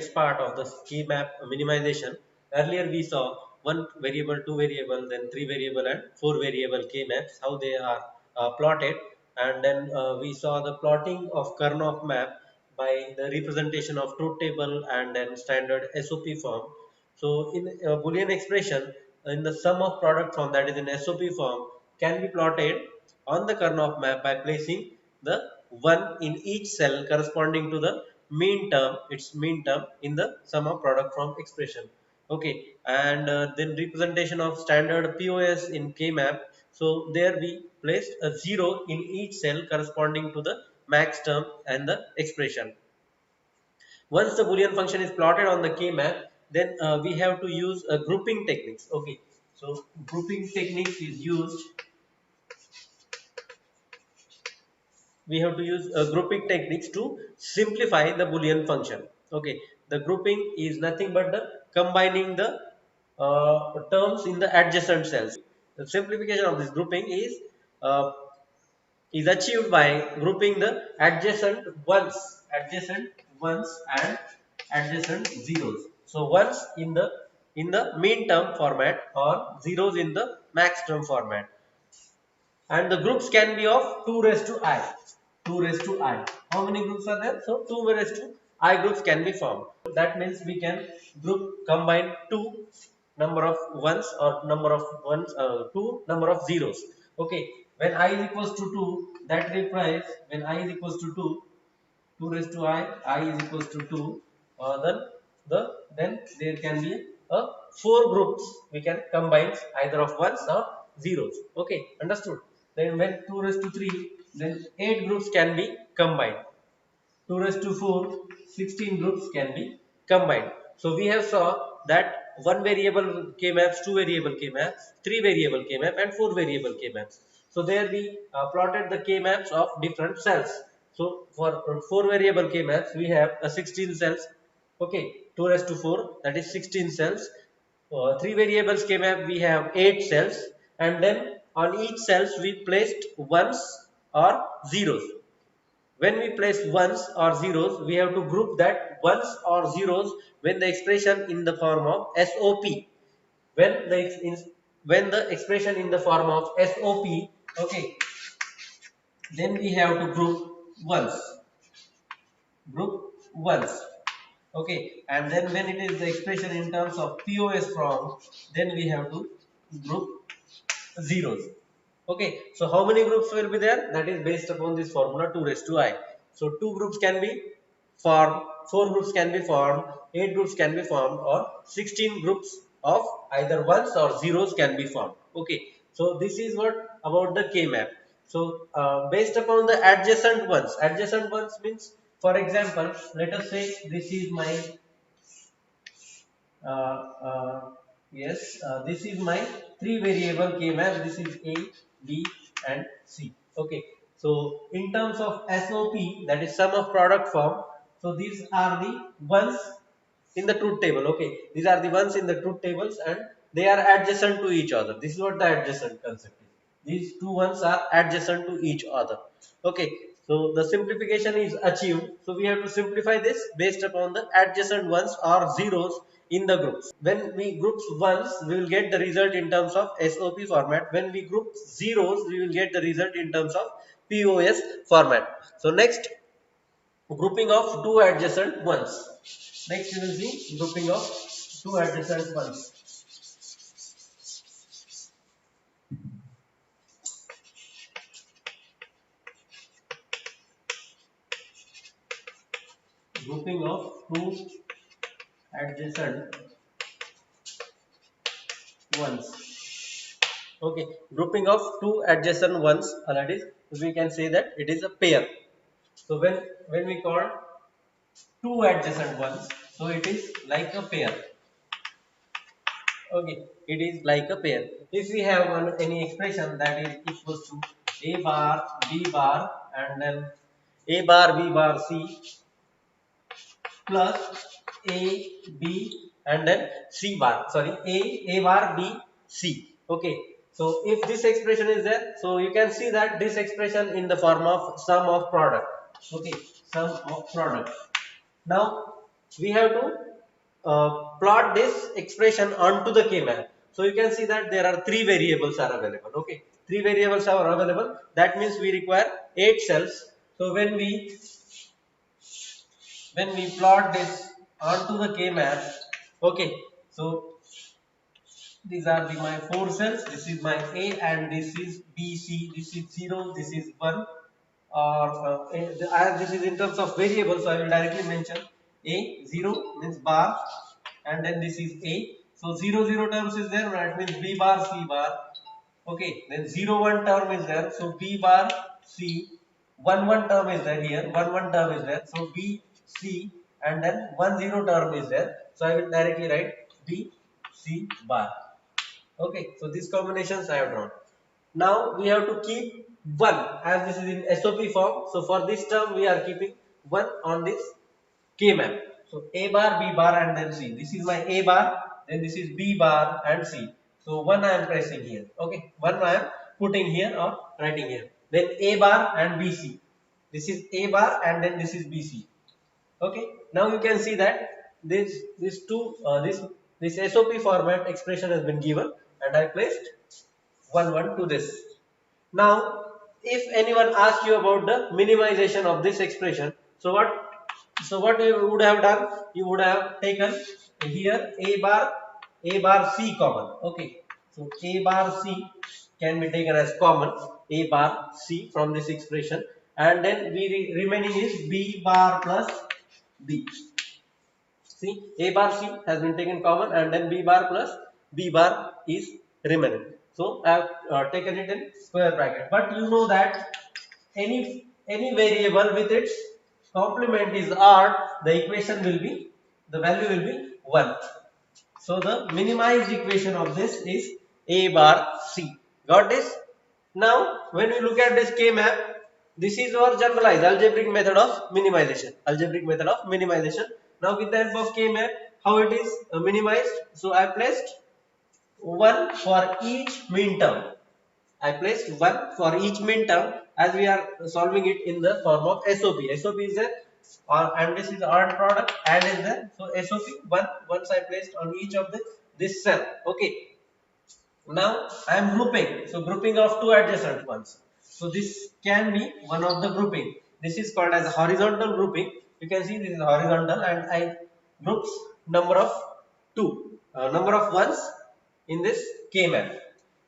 next part of the K-map minimization. Earlier we saw one variable, two variable, then three variable and four variable K-maps, how they are plotted, and then we saw the plotting of Karnaugh map by the representation of truth table and then standard SOP form. So in Boolean expression, in the sum of product form, that is in SOP form, can be plotted on the Karnaugh map by placing the 1 in each cell corresponding to the mean term in the sum of product from expression. Okay, and then representation of standard POS in K-map. So there we placed a 0 in each cell corresponding to the max term and the expression. Once the Boolean function is plotted on the K-map, then we have to use grouping techniques. Okay, so grouping techniques is used. We have to use grouping techniques to simplify the Boolean function. Okay, the grouping is nothing but the combining the terms in the adjacent cells. The simplification of this grouping uh, is achieved by grouping the adjacent ones and adjacent zeros. So ones in the mean term format or zeros in the max term format, and the groups can be of 2 raised to I. 2 raised to I. How many groups are there? So 2 raised to I groups can be formed. That means we can combine two number of ones or number of ones, two number of zeros. Okay, when I is equals to 2, that implies when I is equals to 2, 2 raised to I is equals to 2, then there can be a 4 groups we can combine either of ones or zeros. Okay, understood? Then when 2 raised to 3, then 8 groups can be combined. 2 raised to 4, 16 groups can be combined. So we have saw that one variable K maps, two variable K maps, three variable K map and four variable K maps. So there we plotted the K maps of different cells. So for four variable K maps we have 16 cells. Okay, 2 raised to 4, that is 16 cells. Three variables K map we have 8 cells, and then on each cells we placed ones or zeros. When we place ones or zeros, we have to group that ones or zeros when the expression in the form of SOP. When when the expression in the form of SOP, okay, then we have to ones, group ones. Okay, and then when it is the expression in terms of POS form, then we have to group zeros. Okay, so how many groups will be there? That is based upon this formula 2 raised to I. So 2 groups can be formed, 4 groups can be formed, 8 groups can be formed, or 16 groups of either ones or zeros can be formed. Okay, so this is what about the K map. So based upon the adjacent ones means, for example, let us say this is my uh, uh, yes, this is my three variable K map. This is A, B and C. Okay, so in terms of SOP, that is sum of product form, so these are the ones in the truth table. Okay, these are the ones in the truth tables and they are adjacent to each other. This is what the adjacent concept is. These two ones are adjacent to each other. Okay, so the simplification is achieved. So we have to simplify this based upon the adjacent ones or zeros in the groups. When we group ones, we will get the result in terms of SOP format. When we group zeros, we will get the result in terms of POS format. So next, grouping of two adjacent ones. Next, you will see grouping of two adjacent ones. Grouping of two adjacent ones. Okay, grouping of two adjacent ones, that is, we can say that it is a pair. So when we call two adjacent ones, so it is like a pair. Okay, it is like a pair. If we have any expression that is equals to a bar, b bar, and then a bar, b bar, c plus a, b, and then c bar. Sorry, a bar, b, c. Okay, so if this expression is there, so you can see that this expression in the form of sum of product. Okay, sum of product. Now we have to plot this expression onto the K-map. So you can see that there are three variables are available. Okay, three variables are available. That means we require 8 cells. So when we plot this onto the K-map, okay, so these are my 4 cells. This is my A and this is B, C. This is 0. This is 1. Or as this is in terms of variables, so I will directly mention A. 0 means bar, and then this is A. So 0 0 terms is there. That means B bar, C bar. Okay. Then 0 1 term is there. So B bar, C. 1 1 term is there here. 1 1 term is there. So B, C, and then 1 0 term is there. So I will directly write B, C bar. Okay, so these combinations I have drawn. Now we have to keep 1 as this is in SOP form. So for this term we are keeping 1 on this K map. So A bar, B bar and then C. This is my A bar, then this is B bar and C. So 1 I am pressing here. Okay, 1 I am putting here or writing here. Then A bar and BC. This is A bar and then this is BC. Okay, now you can see that this SOP format expression has been given and I placed 1 1 to this. Now if anyone asks you about the minimization of this expression, so what you would have done, you would have taken here A bar C common. Okay, so A bar C can be taken as common, A bar C from this expression, and then remaining is B bar plus B. See, A bar C has been taken common and then B bar plus B bar is remaining. So I have taken it in square bracket. But you know that any variable with its complement is odd, the value will be 1. So the minimized equation of this is A bar C. Got this? Now when we look at this K map, this is our generalized algebraic method of minimization. Now with the help of K map, how it is minimized? So I placed 1 for each mean term. I placed 1 for each mean term as we are solving it in the form of SOP. SOP is there and this is odd product and is there. So SOP 1 once I placed on each of this cell. Okay. Now I am grouping. So grouping of two adjacent ones. So this can be one of the grouping. This is called as horizontal grouping. You can see this is horizontal and I groups number of number of ones in this K map.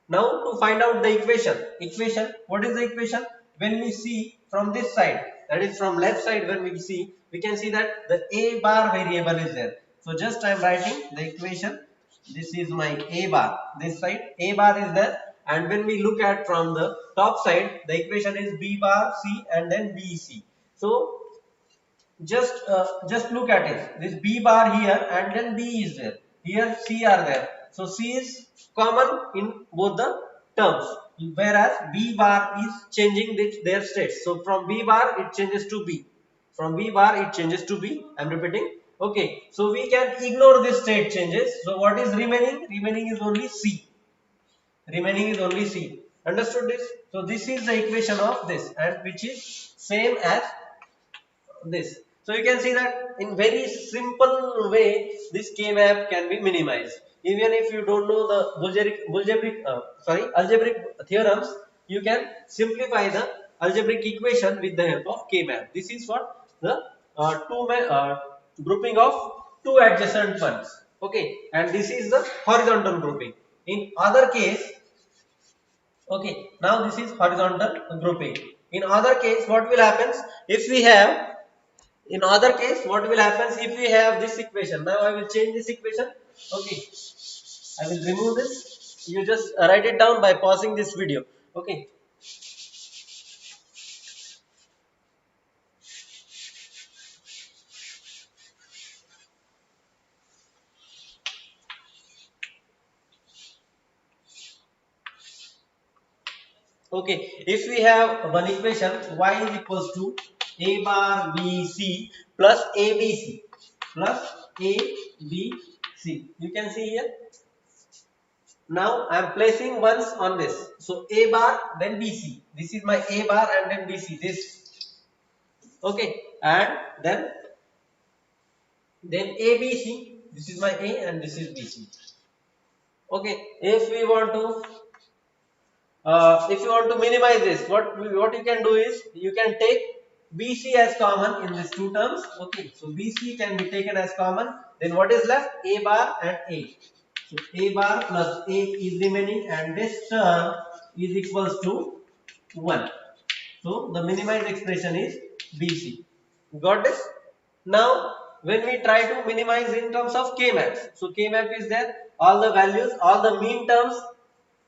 Now to find out the equation, what is the equation? When we see from this side, that is from left side, when we see, we can see that the A bar variable is there. So just I am writing the equation. This is my A bar. This side A bar is there, and when we look at from the top side, the equation is B bar C and then BC. So just look at it. This B bar here and then B is there. Here C are there. So C is common in both the terms, whereas B bar is changing their states. So from B bar it changes to B. From B bar it changes to B. I am repeating. Okay. So we can ignore this state changes. So what is remaining? Remaining is only C. Remaining is only C. Understood this? So this is the equation of this, and which is same as this. So you can see that in very simple way this K map can be minimized. Even if you don't know the algebraic theorems, you can simplify the algebraic equation with the help of K map. This is what the grouping of two adjacent ones. Okay, and this is the horizontal grouping. In other case, okay, now this is horizontal grouping. In other case, what will happen if we have in other case, what will happen if we have this equation? Now I will change this equation. Okay, I will remove this. You just write it down by pausing this video. Okay. Okay, if we have one equation y is equals to a bar bc plus abc plus abc. You can see here. Now I am placing ones on this. So a bar then bc. This is my a bar and then bc. This. Okay, and then then ABC, this is my A and this is BC. Okay, if you want to minimize this, what you can do is you can take BC as common in these two terms. Okay, so BC can be taken as common. Then what is left? A bar and A. So A bar plus A is remaining, and this term is equals to 1. So the minimized expression is BC. Got this? Now when we try to minimize in terms of K maps, so K map is there. All the values, all the mean terms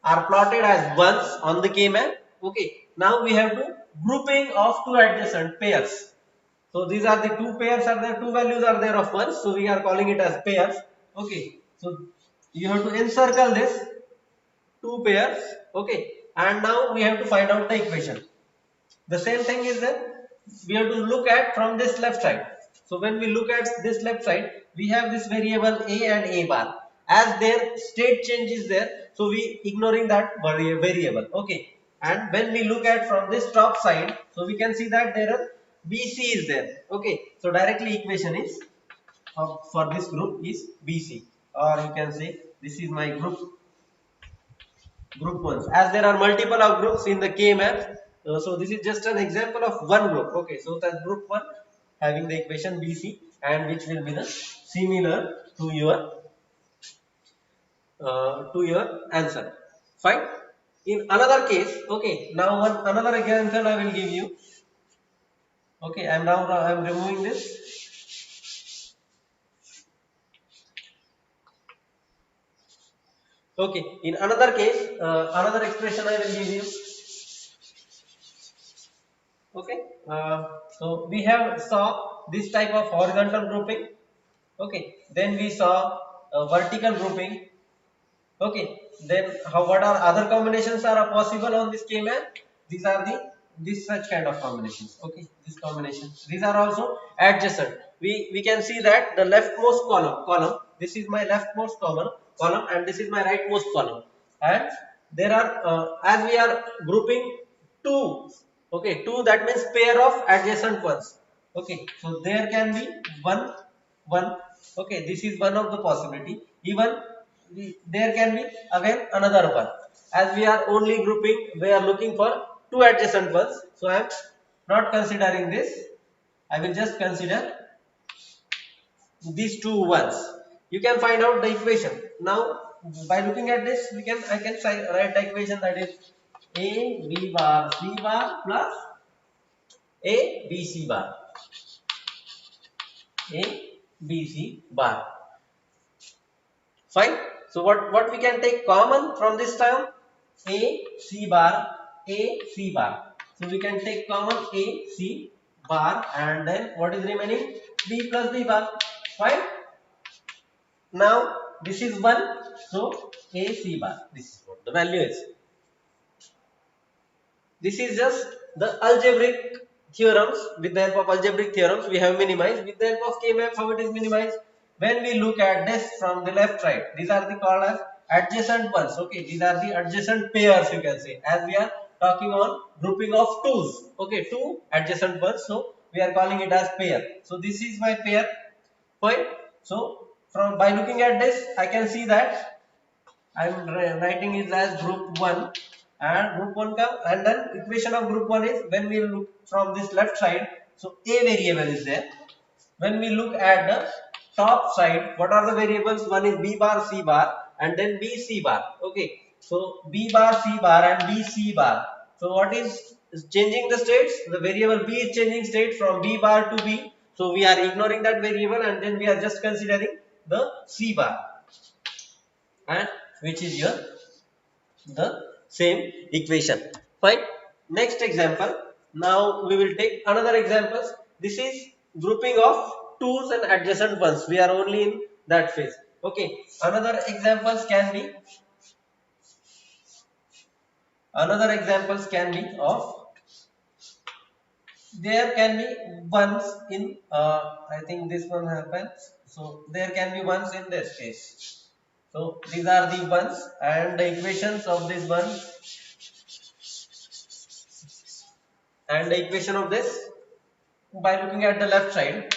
are plotted as ones on the K map. Okay. Now we have to grouping of two adjacent pairs. So these are the two pairs are there, two values are there of ones. So we are calling it as pairs. Okay. So you have to encircle this two pairs. Okay. And now we have to find out the equation. The same thing is that we have to look at from this left side. So when we look at this left side, we have this variable A and A bar. As their state change is there, so we ignoring that variable. Okay. And when we look at from this top side, so we can see that there are BC is there. Okay. So directly equation is for this group is BC, or you can say this is my group ones, as there are multiple of groups in the K maps. So this is just an example of one group. Okay, so that group one having the equation BC, and which will be the similar to your answer. Fine. In another case, okay, now another example I will give you. Okay, I'm removing this. Okay, in another case, another expression I will give you. Okay, so we have saw this type of horizontal grouping. Okay, then we saw vertical grouping. Okay, then what are other combinations are possible on this K map? These are this such kind of combinations. Okay, this combination. These are also adjacent. We can see that the leftmost column. This is my leftmost column, and this is my rightmost column. And there are as we are grouping two. Okay, two, that means pair of adjacent ones. Okay, so there can be one. Okay, this is one of the possibility. Even there can be again another one. As we are only grouping, we are looking for two adjacent ones. So I am not considering this. I will just consider these two ones. You can find out the equation. Now by looking at this, I can write the equation, that is A B bar C bar plus A B C bar. A B C bar. Fine. So what we can take common from this term? A C bar, A C bar. So we can take common A C bar, and then what is remaining? B plus B bar. Fine. Now this is 1. So A C bar. This is what the value is. This is just the algebraic theorems. With the help of algebraic theorems, we have minimized. With the help of K-map, how it is minimized? When we look at this from the left side, these are the called as adjacent ones. Okay, these are the adjacent pairs, you can say, as we are talking on grouping of twos. Okay, two adjacent ones. So we are calling it as pair. So this is my pair. Fine. So from by looking at this, I can see that I am writing it as group 1, and group 1 ka, and then equation of group 1 is, when we look from this left side, so A variable is there. When we look at the top side, what are the variables? One is B bar C bar, and then B C bar. Okay, so B bar C bar and B C bar. So what is changing the states? The variable B is changing state from B bar to B. So we are ignoring that variable, and then we are just considering the C bar, and which is your the same equation. Fine. Next example. Now we will take another examples. This is grouping of twos and adjacent ones. We are only in that phase. Okay. Another examples can be of, there can be ones in I think this one happens. So there can be ones in this case. So these are the ones, and the equations of this one, and the equation of this, by looking at the left side,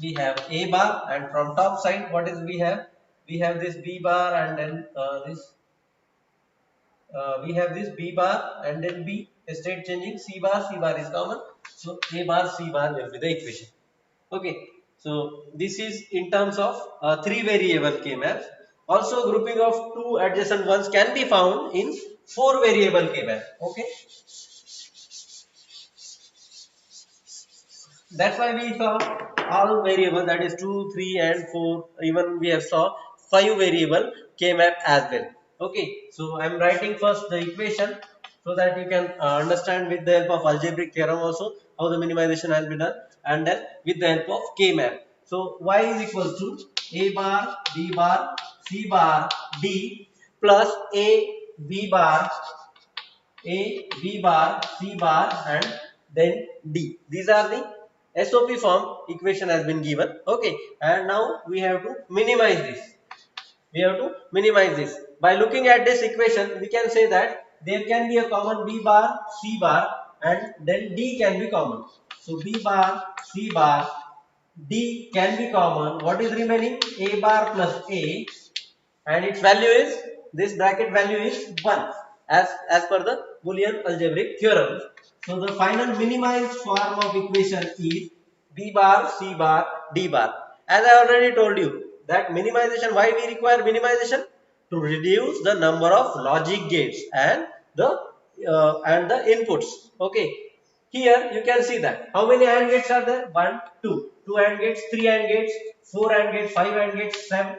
we have A bar, and from top side what is we have? We have this B bar, and then we have this B bar, and then B state changing, C bar is common. So A bar, C bar will be the equation. Okay, so this is in terms of three variable K maps. Also, grouping of two adjacent ones can be found in four variable K map. Okay, that's why we saw all variable, that is 2, 3 and 4. Even we have saw 5 variable K map as well. Okay, so I am writing first the equation so that you can understand with the help of algebraic theorem also how the minimization has been done, and then with the help of K map. So y is equal to A bar, B bar, C bar, D plus A, B bar, A, B bar, C bar and then D. These are the SOP form equation has been given. Okay, and now we have to minimize this. We have to minimize this. By looking at this equation, we can say that there can be a common B bar, C bar and then D can be common. So B bar, C bar, D can be common. What is remaining? A bar plus A, and its value is, this bracket value is 1 as per the Boolean algebraic theorem. So the final minimized form of equation is B bar, C bar, D bar. As I already told you that minimization, why we require minimization? To reduce the number of logic gates and the inputs. Okay, here you can see that how many AND gates are there? 1, 2, 2 AND gates, 3 AND gates, 4 AND gates, 5 AND gates, 7,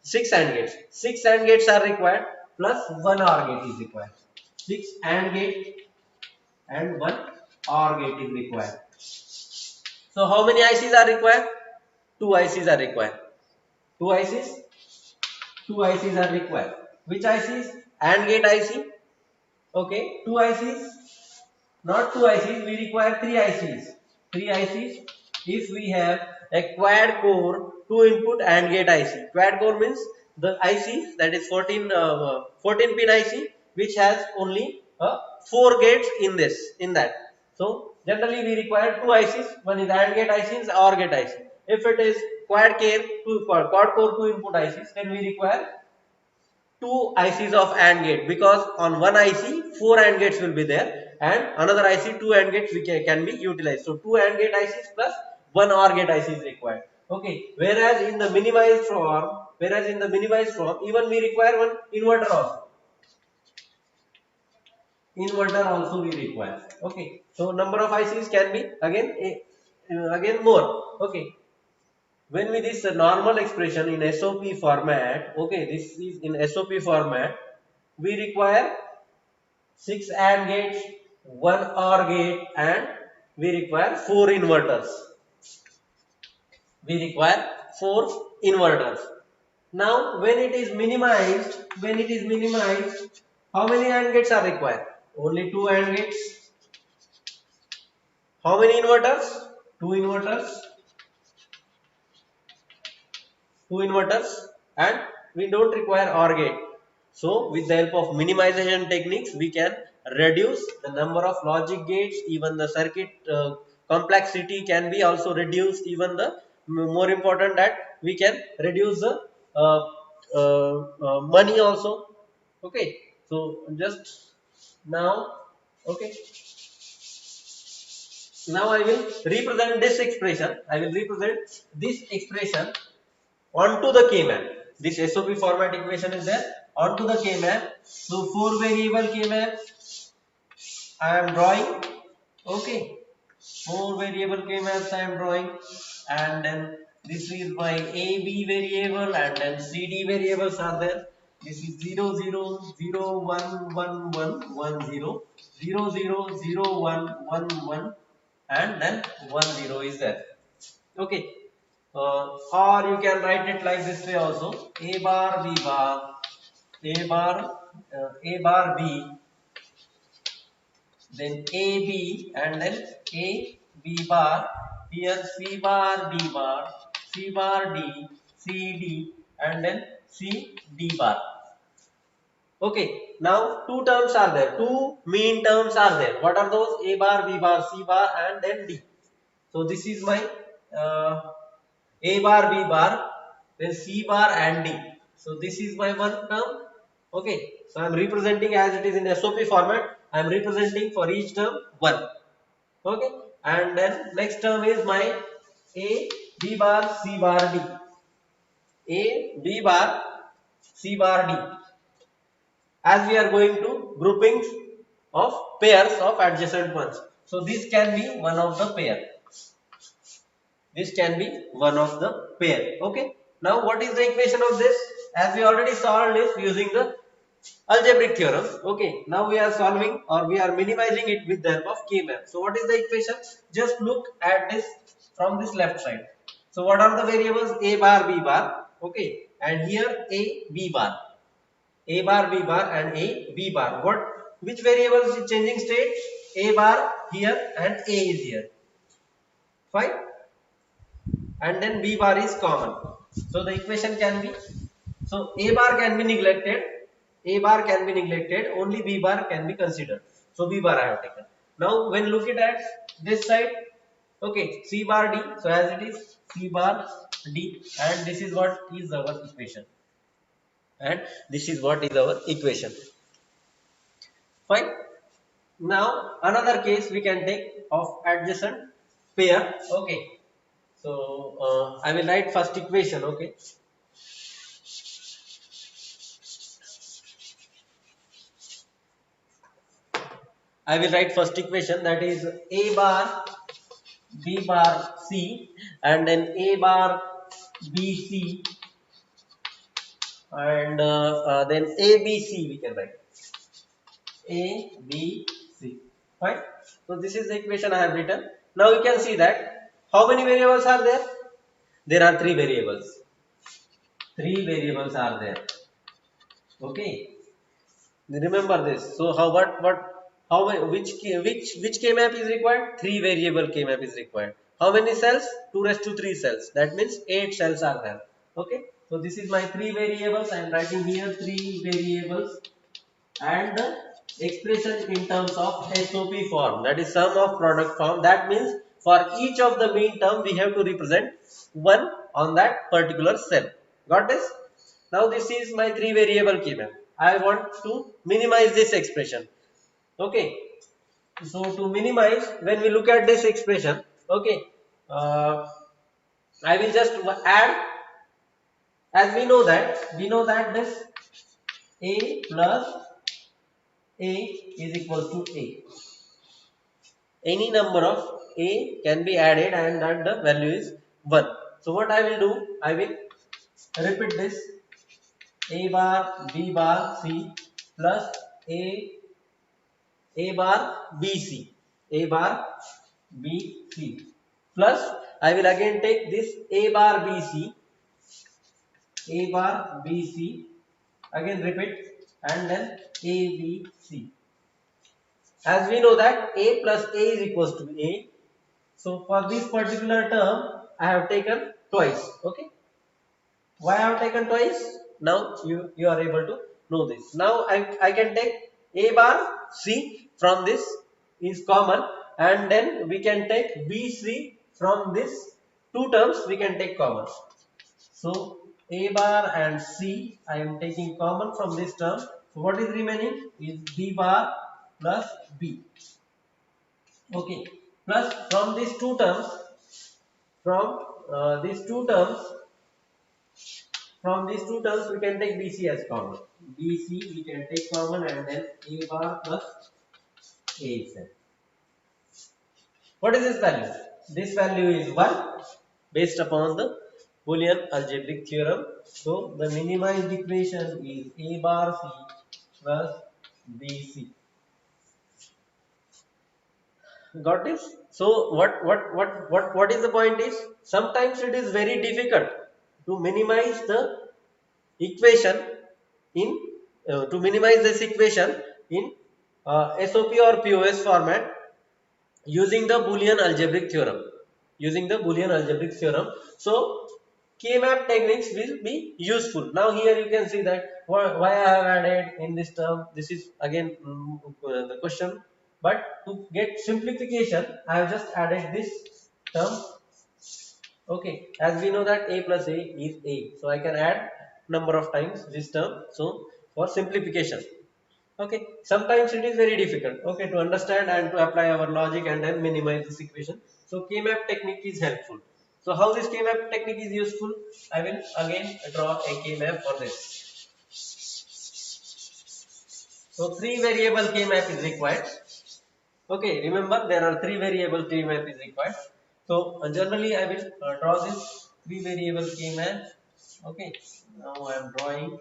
6 AND gates. 6 AND gates are required plus 1 OR gate is required. 6 AND gate and 1 OR gate is required. So how many ICs are required? 2 ICs are required. 2 ICs? 2 ICs are required. Which ICs? AND gate IC. Okay, 2 ICs. Not 2 ICs, we require 3 ICs. 3 ICs if we have a quad core 2 input AND gate IC. Quad core means the IC, that is 14 pin IC, which has only 4 gates in that. So generally we require 2 ICs. One is AND gate IC and OR gate IC. If it is quad core 2 input ICs, then we require 2 ICs of AND gate, because on one IC 4 AND gates will be there and another IC 2 AND gates can be utilized. So 2 AND gate ICs plus 1 OR gate IC is required. Okay, whereas in the minimized form even we require one inverter also. We require. Okay, so number of ICs can be again more. Okay, when we this normal expression in SOP format, okay, this is in SOP format, we require 6 AND gates, 1 OR gate and we require 4 inverters. We require 4 inverters. Now when it is minimized, how many AND gates are required? Only 2 AND gates. How many inverters? 2 inverters. 2 inverters, and we don't require OR gate. So with the help of minimization techniques, we can reduce the number of logic gates, even the circuit complexity can be also reduced, even the more important that we can reduce the money also. Okay, so just now, okay, now I will represent this expression. Onto the K-map. This SOP format equation is there onto the K-map. So 4 variable K-map I am drawing. Okay, 4 variable K-maps I am drawing, and then this is my AB variable and then CD variables are there. This is 0 0 0 1 1 1 1 0 0 0 0 1 1 1 and then 1 0 is there. Okay, or you can write it like this way also: A bar B bar, A bar B, then A B and then A B bar. Here C bar D bar, C bar D, C D and then C D bar. Okay, now two terms are there, two mean terms are there. What are those? A bar, B bar, C bar and then D. So this is my A bar, B bar, then C bar and D. So this is my one term. Okay, so I am representing as it is in SOP format. I am representing for each term 1. Okay, and then next term is my A, B bar, C bar, D. A, B bar, C bar, D. As we are going to groupings of pairs of adjacent ones. So this can be one of the pair. This can be one of the pair. Okay. Now what is the equation of this? As we already solved this using the algebraic theorem. Okay. Now we are solving or we are minimizing it with the help of K-map. So what is the equation? Just look at this from this left side. So what are the variables? A bar, B bar. Okay. And here A, B bar. A bar, B bar and A, B bar. Which variables is changing state? A bar here and A is here. Fine. And then B bar is common. So the equation can be, so A bar can be neglected, A bar can be neglected, only B bar can be considered. So B bar I have taken. Now when looking at this side, okay, C bar D, so as it is C bar D, and this is what is our equation. And this is what is our equation. Fine. Now another case we can take of adjacent pair. Okay. So I will write first equation. Okay. I will write first equation, that is A bar B bar C, and then A bar B C, and then A B C we can write A B C. Fine. So this is the equation I have written. Now you can see that how many variables are there? There are three variables. Three variables are there. Okay. Remember this. So how which K map is required? Three variable K map is required. How many cells? 2 raised to 3 cells. That means 8 cells are there. Okay. So this is my three variables. I am writing here three variables and the expression in terms of SOP form, that is sum of product form. That means for each of the mean term we have to represent one on that particular cell. Got this? Now this is my three variable K map. I want to minimize this expression. Okay. So to minimize, when we look at this expression, okay, I will just add, as we know that this A plus A is equal to A. Any number of A can be added and that the value is 1. So what I will do, I will repeat this A bar B bar C plus A bar B C, A bar B C, plus I will again take this A bar B C, A bar B C, again repeat, and then A B C. As we know that A plus A is equals to A. So for this particular term, I have taken twice. Okay. Why I have taken twice? Now you are able to know this. Now I can take A bar C from this is common, and then we can take B C from this two terms we can take common. So A bar and C I am taking common from this term. So what is remaining is B bar plus B. Okay, plus from these two terms, from these two terms, we can take BC as common. BC we can take common, and then A bar plus A itself. What is this value? This value is 1 based upon the Boolean algebraic theorem. So the minimized equation is A bar C plus BC. Got this? So what is the point is, sometimes it is very difficult to minimize the equation in to minimize this equation in SOP or POS format using the Boolean algebraic theorem. So K-map techniques will be useful. Now here you can see that why I have added in this term. This is again the question. But to get simplification, I have just added this term Okay, as we know that a plus a is a, so I can add number of times this term. So for simplification, okay, sometimes it is very difficult, okay, to understand and to apply our logic and then minimize this equation. So K-map technique is helpful. So how this K-map technique is useful? I will again draw a K-map for this. So three variable K-map is required. Okay, remember there are three variable K-map is required. So generally I will draw this three variable K-map. Okay, now I am drawing.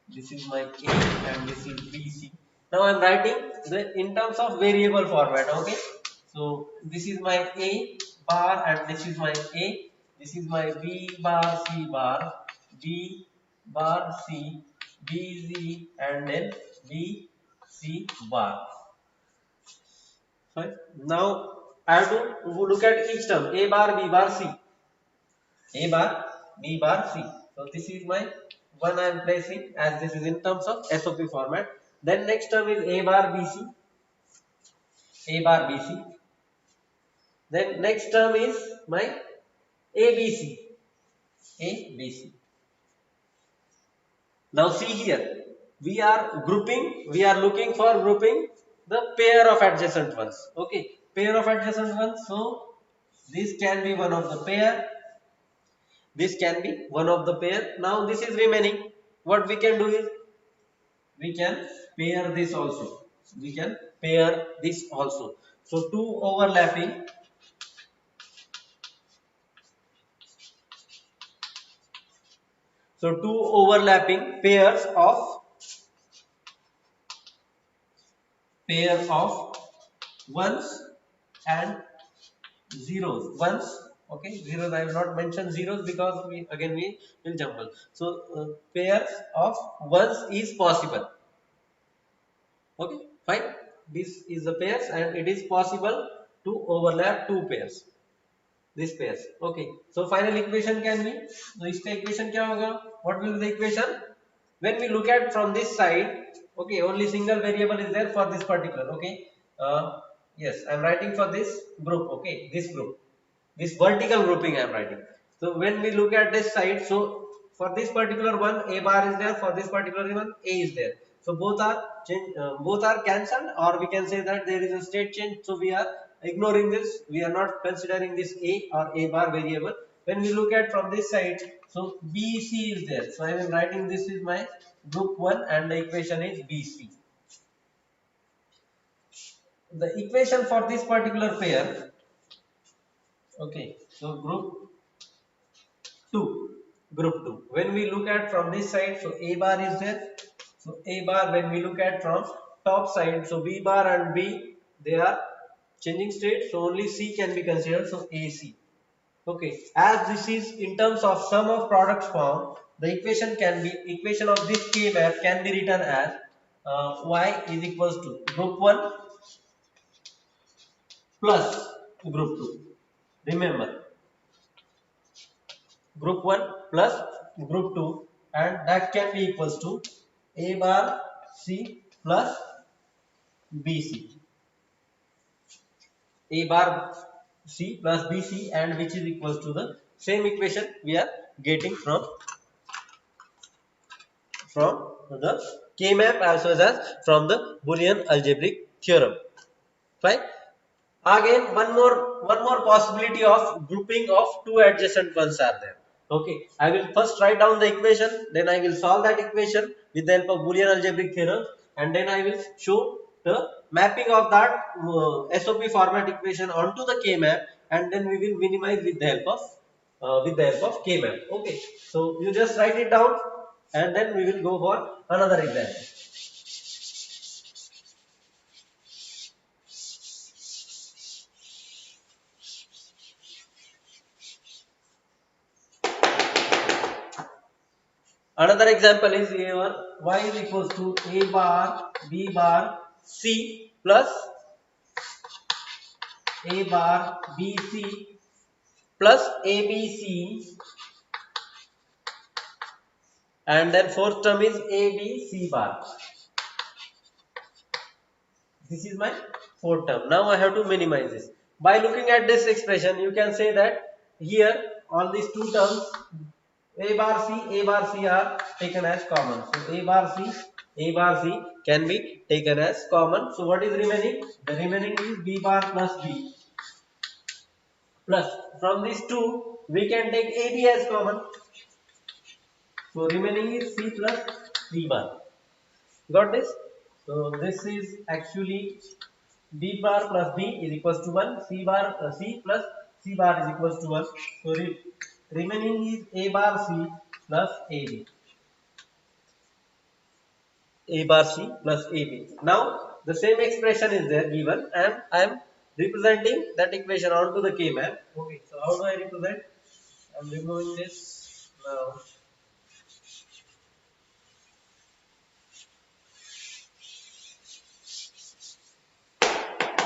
This is my A and this is BC. Now I am writing in terms of variable format. Okay, so this is my A bar and this is my A. This is my B bar C bar, B bar C, BZ and then B C bar. Fine. Now I have to look at each term A bar, B bar, C. A bar, B bar, C. So this is my one I am placing as this is in terms of SOP format. Then next term is A bar, BC. A bar, BC. Then next term is my ABC. ABC. Now see here. We are looking for grouping the pair of adjacent ones. Okay. Pair of adjacent ones. So this can be one of the pair. This can be one of the pair. Now this is remaining. What we can do is we can pair this also. We can pair this also. So two overlapping. So two overlapping pairs of ones and zeros. Ones, okay, zeros I will not mention zeros because we will jumble. So pairs of ones is possible. Okay, fine. This is the pairs and it is possible to overlap two pairs. This pairs. Okay. So final equation can be. So इसका equation क्या होगा? What will be the equation? When we look at from this side, okay, only single variable is there for this particular. Okay. Yes, I am writing for this group. Okay, this group, this vertical grouping I am writing. So when we look at this side, so for this particular one, a bar is there. For this particular one, a is there. So both are cancelled, or we can say that there is a state change. So we are ignoring this. We are not considering this a or a bar variable. When we look at from this side, so BC is there. So I am writing this is my group 1 and the equation is BC. The equation for this particular pair, okay, so group 2, when we look at from this side, so a bar is there. So a bar, when we look at from top side, so b bar and b, they are changing state, so only c can be considered, so AC. Okay, as this is in terms of sum of products form, the equation of this K map can be written as y is equals to group 1 plus group 2. Remember, group 1 plus group 2, and that can be equals to a bar C plus BC. A bar C plus BC, and which is equals to the same equation we are getting from the K map as well as from the Boolean algebraic theorem. Right? Again, one more possibility of grouping of two adjacent ones are there. Okay, I will first write down the equation, then I will solve that equation with the help of Boolean algebraic theorem, and then I will show the mapping of that SOP format equation onto the K map, and then we will minimize with the help of K map. Okay, so you just write it down, and then we will go for another example. Another example is here y is equals to a bar b bar c plus a bar bc plus abc, and then fourth term is abc bar. This is my fourth term. Now I have to minimize this. By looking at this expression, you can say that here all these two terms A bar C are taken as common. So A bar C can be taken as common. So what is remaining? The remaining is B bar plus B plus from these two we can take AB as common. So remaining is C plus C bar. Got this? So this is actually B bar plus B is equals to 1. C bar C plus C bar is equals to 1. So remaining is A bar C plus AB. A bar C plus AB. Now the same expression is there given and I am representing that equation onto the K map. Okay, so how do I represent? I am removing this now.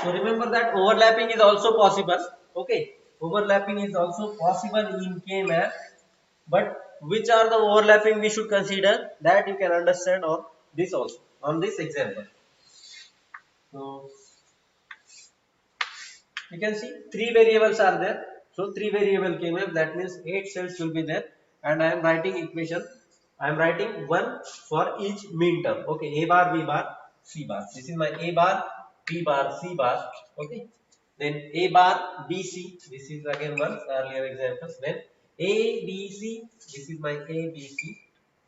So remember that overlapping is also possible. Okay, overlapping is also possible in K map. But which are the overlapping we should consider, that you can understand on this also, on this example. So you can see three variables are there. So three variable came up, that means 8 cells will be there, and I am writing equation. I am writing one for each mean term. Okay, A bar, B bar, C bar. This is my A bar, B bar, C bar. Okay. Then A bar, B, C. This is again one earlier examples. Then A, B, C. This is my A, B, C.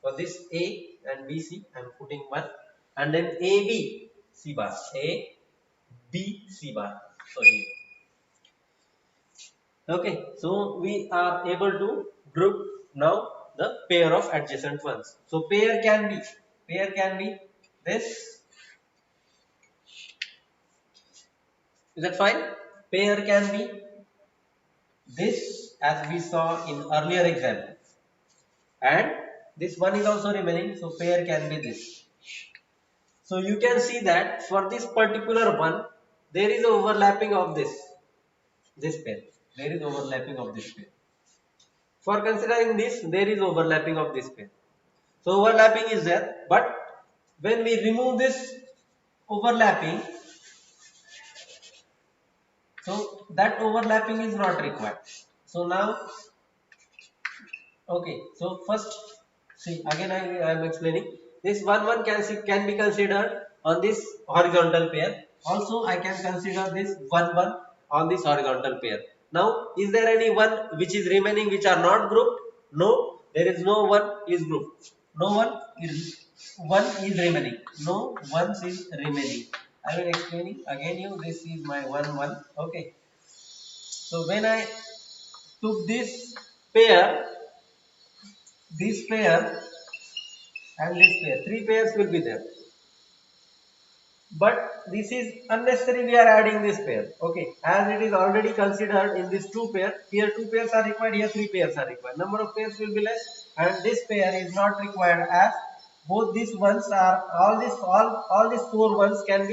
For this A and B, C, I am putting one. And then A, B, C bar. A, B, C bar. So here. Okay, so we are able to group now the pair of adjacent ones. So pair can be this. Is that fine? Pair can be this as we saw in earlier example, and this one is also remaining. So pair can be this. So you can see that for this particular one, there is overlapping of this pair. There is overlapping of this pair. For considering this, there is overlapping of this pair. So overlapping is there, but when we remove this overlapping, so that overlapping is not required. So now, okay, so first, see again I am explaining. This one can be considered on this horizontal pair. Also, I can consider this one on this horizontal pair. Now, is there any one which is remaining which are not grouped? No, there is no one is grouped. No one is remaining. No ones is remaining. I will explaining again you. This is my one. Okay. So when I took this pair and this pair, three pairs will be there. But this is unnecessary, we are adding this pair. Okay, as it is already considered in this two pair, here two pairs are required, here three pairs are required. Number of pairs will be less, and this pair is not required, as both these ones are all these four ones can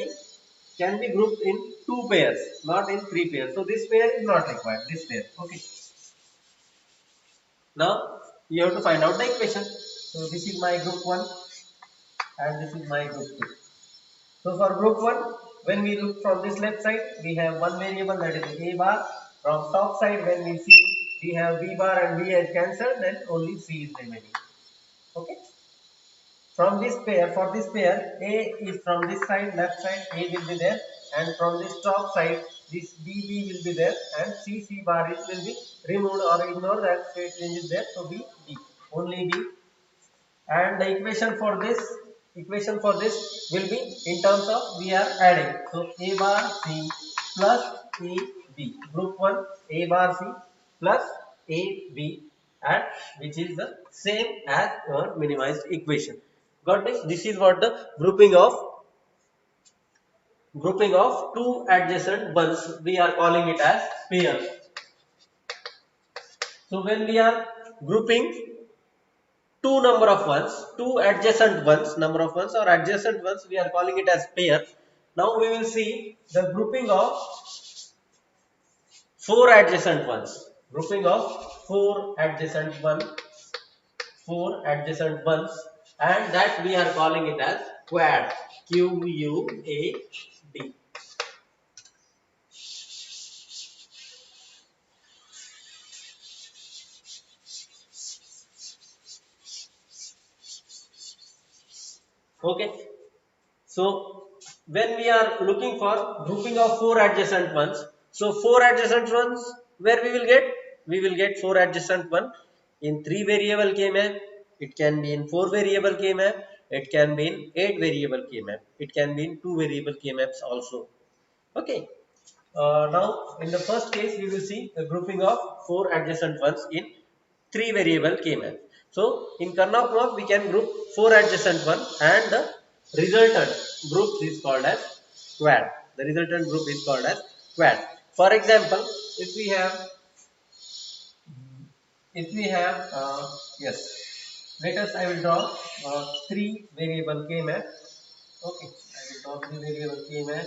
be grouped in two pairs, not in three pairs. So this pair is not required, this pair. Okay, now you have to find out the equation. So this is my group 1 and this is my group 2. So for group 1, when we look from this left side, we have one variable, that is A bar. From top side, when we see we have B bar and B is cancelled, then only C is remaining. Okay. From this pair, for this pair, A is from this side, left side, A will be there, and from this top side, this B will be there, and C bar will be removed or ignored, that state change is there, so B, only B. And the equation for this will be in terms of we are adding. So A bar C plus AB, group 1 A bar C plus AB, and which is the same as our minimized equation. Got this? This is what the grouping of two adjacent ones, we are calling it as pair. So when we are grouping two adjacent ones, number of ones or adjacent ones, we are calling it as pair. Now we will see the grouping of four adjacent ones. Grouping of four adjacent ones, and that we are calling it as quad. QUAD. Okay. So when we are looking for grouping of four adjacent ones, so four adjacent ones, where we will get? We will get four adjacent one in three variable K map. It can be in four variable K map. It can be in eight variable K map. It can be in two variable K maps also. Okay. Now, in the first case, we will see a grouping of four adjacent ones in three variable K map. So, in Karnaugh map, we can group four adjacent one, and the resultant group is called as quad. The resultant group is called as quad. For example, if we have, yes, let us, I will draw three variable K map. Okay, I will draw three variable K map.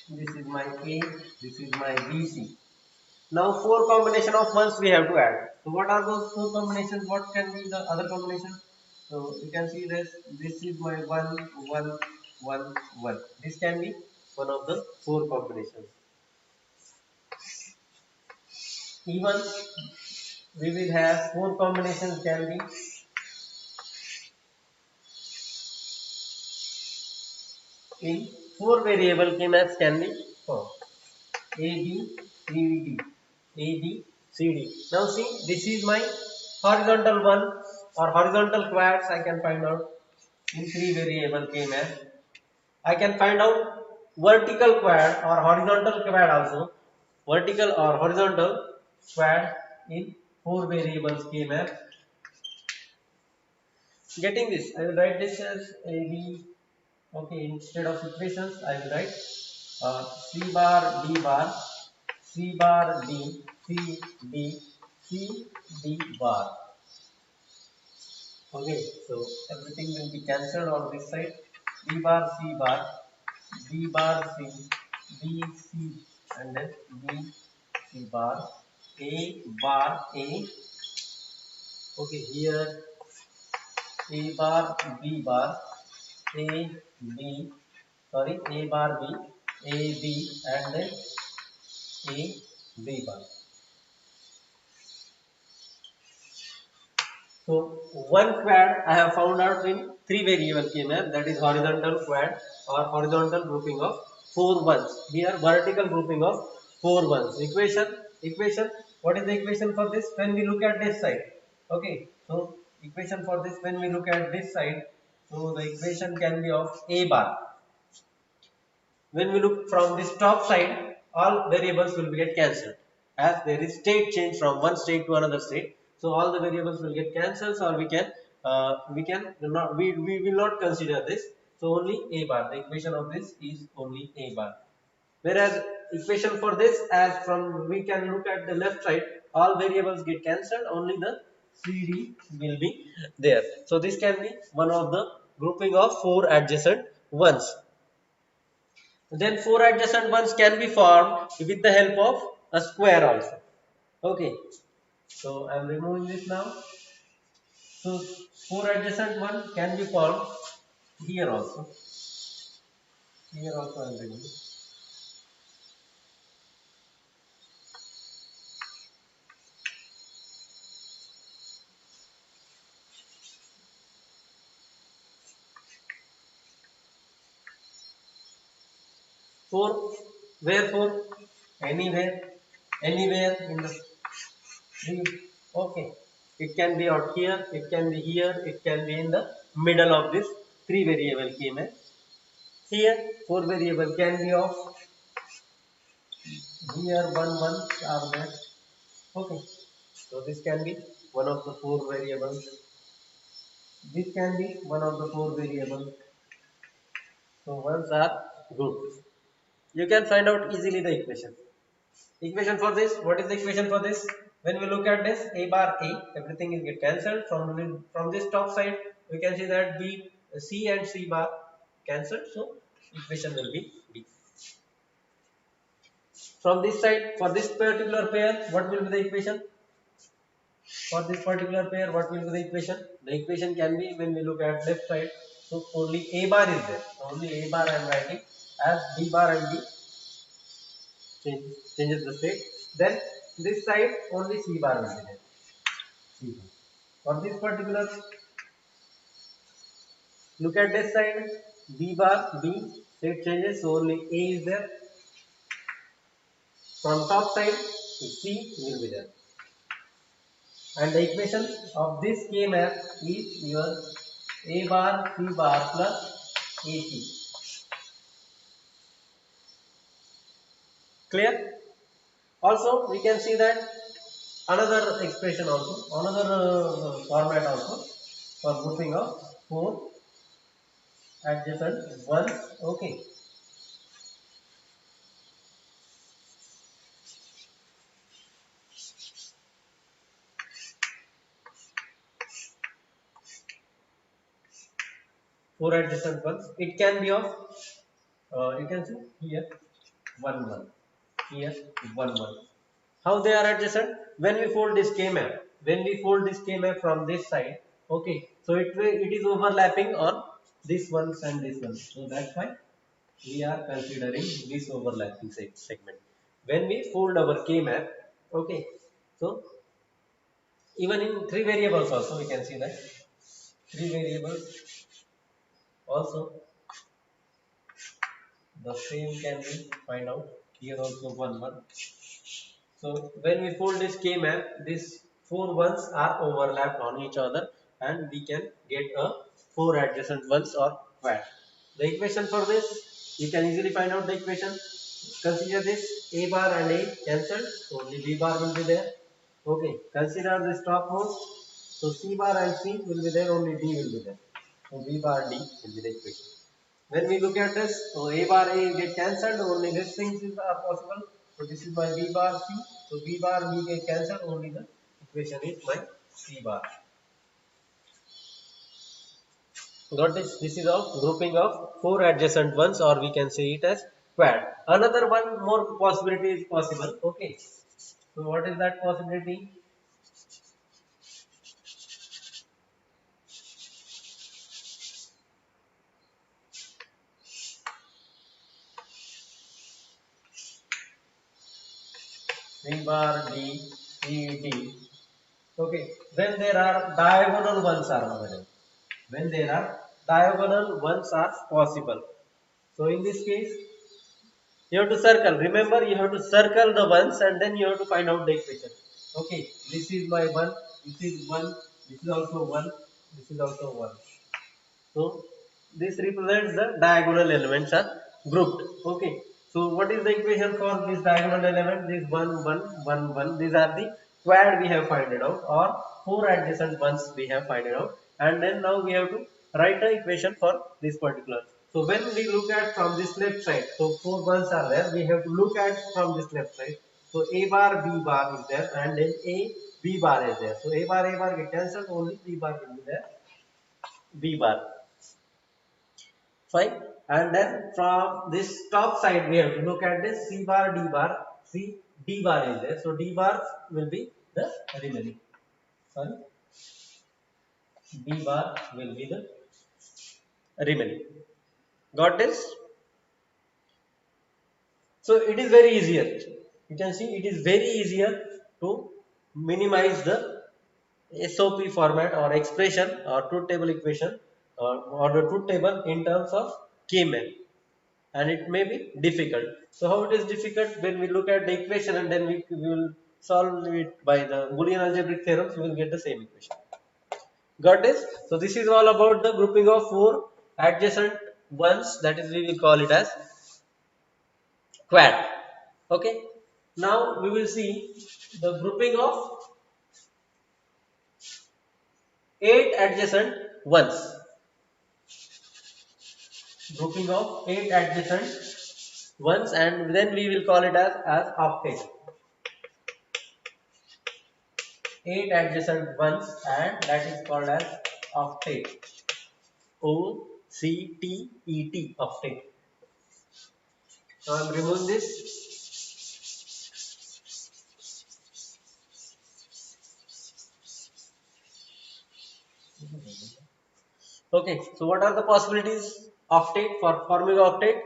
This is my A, this is my BC. Now four combination of ones we have to add. So what are those four combinations? What can be the other combination? So you can see this. This is my 1, 1, 1, 1. This can be one of the four combinations. Even we will have four combinations can be in four variable K maps can be formed. A B C D A B C D. Now see, this is my horizontal one or horizontal quads. I can find out in three variable K map. I can find out vertical quad or horizontal quad also. Vertical or horizontal quad in four variables K map. Getting this, I will write this as A B. Okay, instead of equations, I will write C bar D bar, C bar D, C D, C D bar. Okay, so everything will be cancelled on this side. B bar C bar, B bar C, B C, and then B C bar, A bar A. Okay, here A bar B bar, A B, sorry, A bar B, A B, and then A B bar. So one quad I have found out in three variable K map, that is horizontal quad or horizontal grouping of four ones. Here vertical grouping of four ones. Equation. What is the equation for this? When we look at this side. Okay. So equation for this when we look at this side. So the equation can be of A bar. When we look from this top side, all variables will get cancelled as there is state change from one state to another state. So all the variables will get cancelled, or we will not consider this. So only A bar. The equation of this is only A bar. Whereas equation for this, as from we can look at the left side, all variables get cancelled. Only the CD will be there. So this can be one of the grouping of four adjacent ones. Then four adjacent ones can be formed with the help of a square also. Okay. So I am removing this now. So four adjacent one can be formed here also. Here also I am removing. Four, wherefore, anywhere, anywhere in the three. Okay. It can be out here, it can be here, it can be in the middle of this three variable schema. Here, four variable can be of here one are there. Okay. So this can be one of the four variables. This can be one of the four variables. So ones are grouped. You can find out easily the equation. Equation for this. What is the equation for this? When we look at this, A bar A, everything is get cancelled. From this top side, we can see that B, C and C bar cancelled. So equation will be B. From this side, for this particular pair, what will be the equation? For this particular pair, what will be the equation? The equation can be when we look at left side. So only A bar is there. So only A bar I am writing as B bar and B changes the state. Then this side only C bar will be there. C bar. For this particular Look at this side, B bar, B, state changes, so only A is there. From top side, C will be there. And the equation of this K map is your A bar, C bar plus AC. Clear? Also, we can see that another expression also, another format also for grouping of 4 adjacent ones. Okay. 4 adjacent ones. It can be of, you can see here 1 1, here 1 1. How they are adjacent? When we fold this K map, from this side, okay, so it is overlapping on this ones and this one. So that's why we are considering this overlapping segment. When we fold our K map, okay, so even in 3 variables also we can see that 3 variables also the same can be find out here also 1 1. So when we fold this K map, these 4 ones are overlapped on each other and we can get a 4 adjacent ones or quad. The equation for this, you can easily find out the equation. Consider this A bar and A cancelled, so only B bar will be there. Okay, consider this topmost, so C bar and C will be there, only D will be there. So B bar D will be the equation. When we look at this, so A bar A get cancelled, only these things are possible. So this is my B bar C. So B bar B get cancelled, only the equation is my C bar. Got this? This is of grouping of 4 adjacent ones, or we can say it as quad. Another one more possibility is possible. Okay. So what is that possibility? C bar D C D. Okay. When there are diagonal ones are available. When there are diagonal ones are possible. So in this case, you have to circle. Remember, you have to circle the ones and then you have to find out the equation. Okay, this is my one, this is one, this is also one, this is also one. So this represents the diagonal elements are grouped. Okay. So what is the equation for this diagonal element? This 1, 1, 1, 1. These are the quad we have found it out, or 4 adjacent ones we have found it out. And then now we have to write the equation for this particular. So when we look at from this left side, so 4 ones are there. We have to look at from this left side. So A bar B bar is there, and then A B bar is there. So A bar get cancelled. Only B bar will be there. B bar. Fine. And then from this top side we have to look at this C bar D bar. C D bar is there, so D bar will be the remaining. Sorry, D bar will be the remaining. Got this? So it is very easier. You can see it is very easier to minimize the SOP format or expression or truth table equation, or the truth table in terms of K-map. And it may be difficult. So how it is difficult? When we look at the equation and then we will solve it by the Boolean algebraic theorems, we will get the same equation. Got this? So this is all about the grouping of 4 adjacent ones, that is we will call it as quad. Okay. Now we will see the grouping of 8 adjacent ones. Grouping of 8 adjacent ones, and then we will call it as octet. 8 adjacent ones, and that is called as octet. O-C-T-E-T, octet. So I am removing this. Okay, so what are the possibilities octet for forming octet?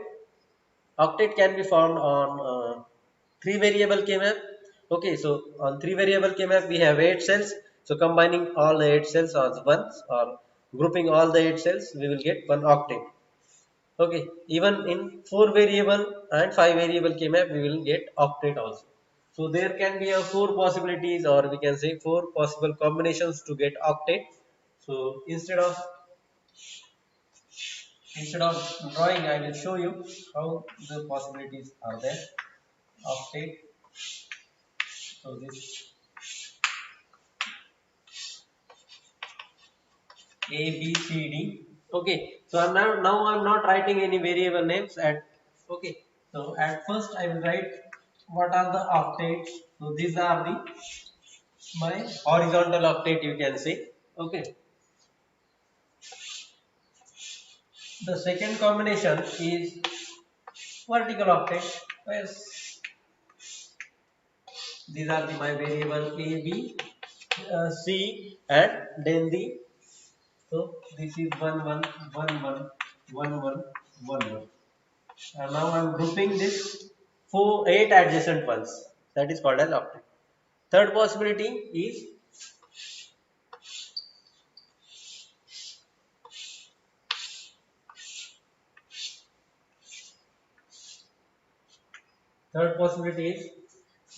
Octet can be found on 3 variable K-map. Okay, so on 3 variable K-map we have 8 cells. So combining all the 8 cells as ones, or grouping all the 8 cells, we will get one octet. Okay, even in 4 variable and 5 variable K-map, we will get octet also. So there can be a 4 possibilities, or we can say 4 possible combinations to get octet. So instead of drawing, I will show you how the possibilities are there. Octet. So this A, B, C, D. Okay. So I'm not writing any variable names at. Okay. So at first I will write what are the octets. So these are the my horizontal octet, you can say. Okay. The second combination is vertical octet. Yes. These are my variable A, B, C, and then the. So this is 1 1 1 1 1 1 1 1. And now I'm grouping this 8 adjacent ones. That is called as octet. Third possibility is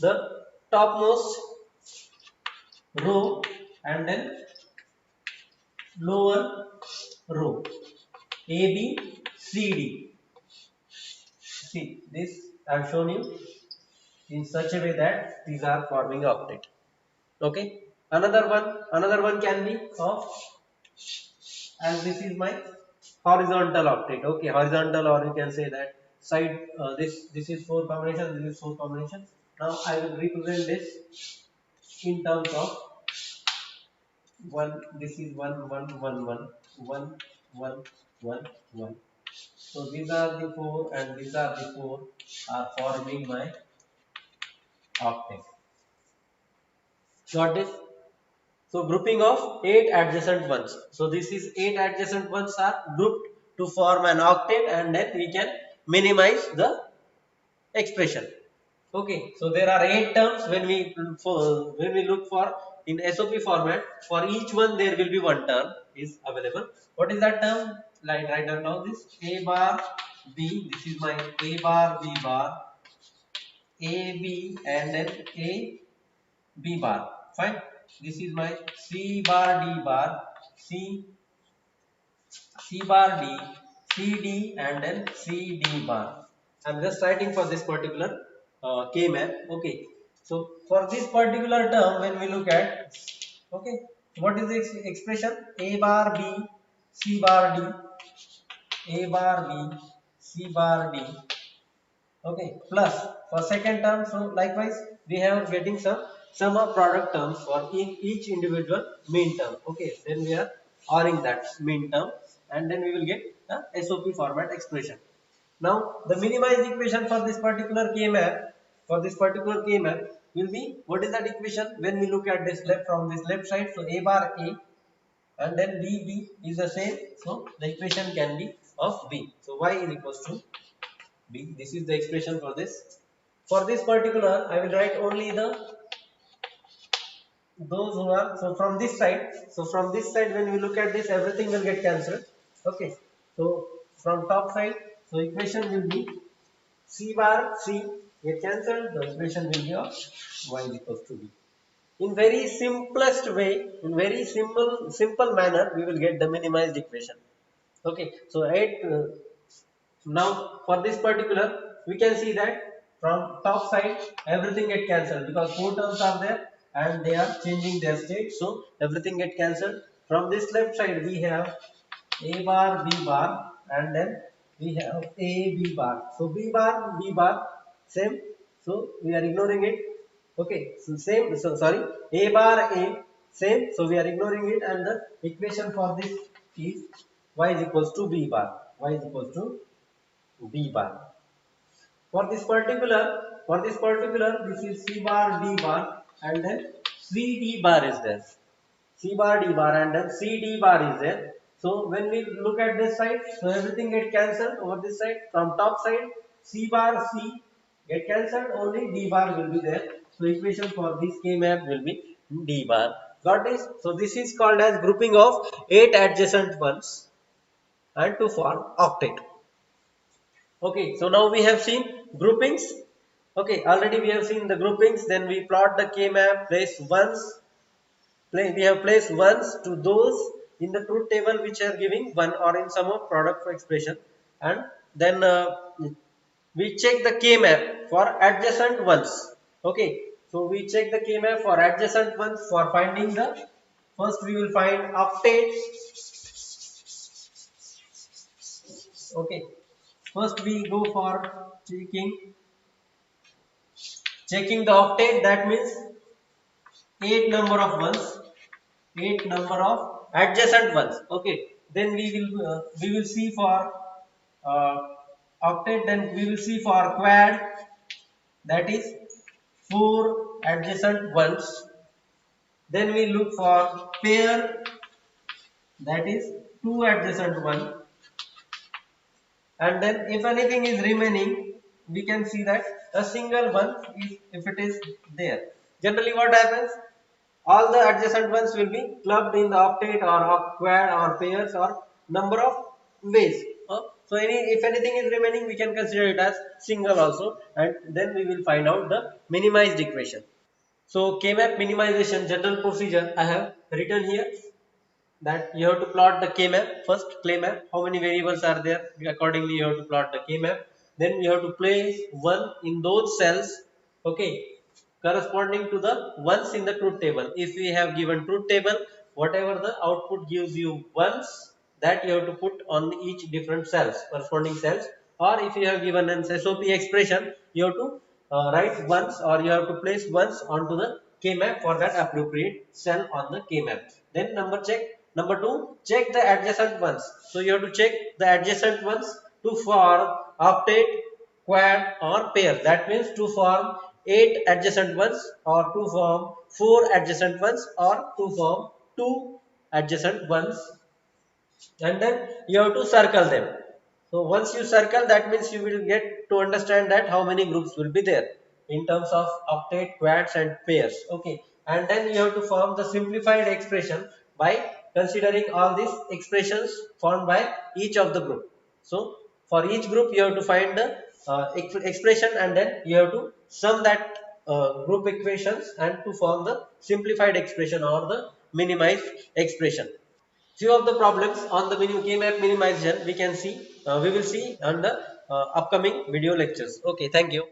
the topmost row and then lower row A B C D. See this I have shown you in such a way that these are forming octet. Okay. Another one can be of, and this is my horizontal octet. Okay, horizontal, or you can say that side. This is 4 combinations. This is 4 combinations. Now I will represent this in terms of one. This is one one one one one one one one. So these are the 4 and these are the 4 are forming my octet. Got this? So grouping of 8 adjacent ones. So this is 8 adjacent ones are grouped to form an octet, and then we can minimize the expression. Okay, so there are 8 terms when we look for in SOP format. For each one there will be one term is available. What is that term? Like write down now this A bar B. This is my A bar B bar A B and then A B bar. Fine. This is my C bar D bar C C bar D C D and then C D bar. I'm just writing for this particular K map. Okay. So for this particular term, when we look at, okay, what is the expression? A bar B C bar D A bar B C bar D. Okay, plus for second term, so likewise we have getting some sum of product terms for in each individual mean term. Okay, then we are ORing that mean term, and then we will get the SOP format expression. Now the minimized equation for this particular K map, will be, what is that equation? When we look at this left, from this left side, so A bar A and then B is the same, so the equation can be of B. So y is equals to B. This is the expression for this. For this particular, I will write only those who are, so from this side. So from this side, when we look at this, everything will get cancelled. Okay. So from top side, so equation will be C bar C get cancelled. The equation will be of y is equals to B. In very simplest way, in very simple manner, we will get the minimized equation. Okay. So now for this particular, we can see that from top side everything get cancelled because 4 terms are there and they are changing their state, so everything get cancelled. From this left side we have A bar B bar and then we have A B bar. So B bar B bar same, so we are ignoring it. Okay, so same, so sorry, A bar A same, so we are ignoring it, and the equation for this is y is equals to B bar. Y is equals to B bar. For this particular, this is C bar D bar and then C D bar is there. C bar D bar and then C D bar is there. So when we look at this side, so everything get cancelled over this side. From top side, C bar C get cancelled, only D bar will be there. So equation for this K map will be D bar. Got this? So this is called as grouping of 8 adjacent ones and to form octet. Okay, so now we have seen groupings. Okay, already we have seen the groupings. Then we plot the K-map, place ones. We have placed ones to those in the truth table which are giving one or in some of product for expression, and then we check the K-map for adjacent ones. Okay, so we check the K-map for adjacent ones for finding the first we will find octet. Okay, first we go for checking the octet. That means 8 number of ones, 8 number of adjacent ones. Okay, then we will see for uh, octet. Then we will see for quad, that is 4 adjacent ones. Then we look for pair, that is 2 adjacent one. And then if anything is remaining, we can see that a single one is if it is there. Generally what happens, all the adjacent ones will be clubbed in the octet or quad or pairs or number of ways. So if anything is remaining, we can consider it as single also, and then we will find out the minimized equation. So K-map minimization general procedure I have written here, that you have to plot the K-map first. K-map, how many variables are there, accordingly you have to plot the K-map. Then you have to place one in those cells, okay, corresponding to the ones in the truth table. If we have given truth table, whatever the output gives you ones, that you have to put on each different cells, corresponding cells. Or if you have given an SOP expression, you have to write ones, or you have to place ones onto the K-map for that appropriate cell on the K-map. Then number two, check the adjacent ones. So you have to check the adjacent ones to form octet, quad or pair. That means to form 8 adjacent ones, or to form 4 adjacent ones, or to form 2 adjacent ones. And then you have to circle them. So once you circle, that means you will get to understand that how many groups will be there in terms of octet, quads and pairs. Okay, and then you have to form the simplified expression by considering all these expressions formed by each of the group. So for each group you have to find the expression, and then you have to sum that group equations and to form the simplified expression or the minimized expression. Few of the problems on the K-map minimization we will see on the upcoming video lectures. Okay, thank you.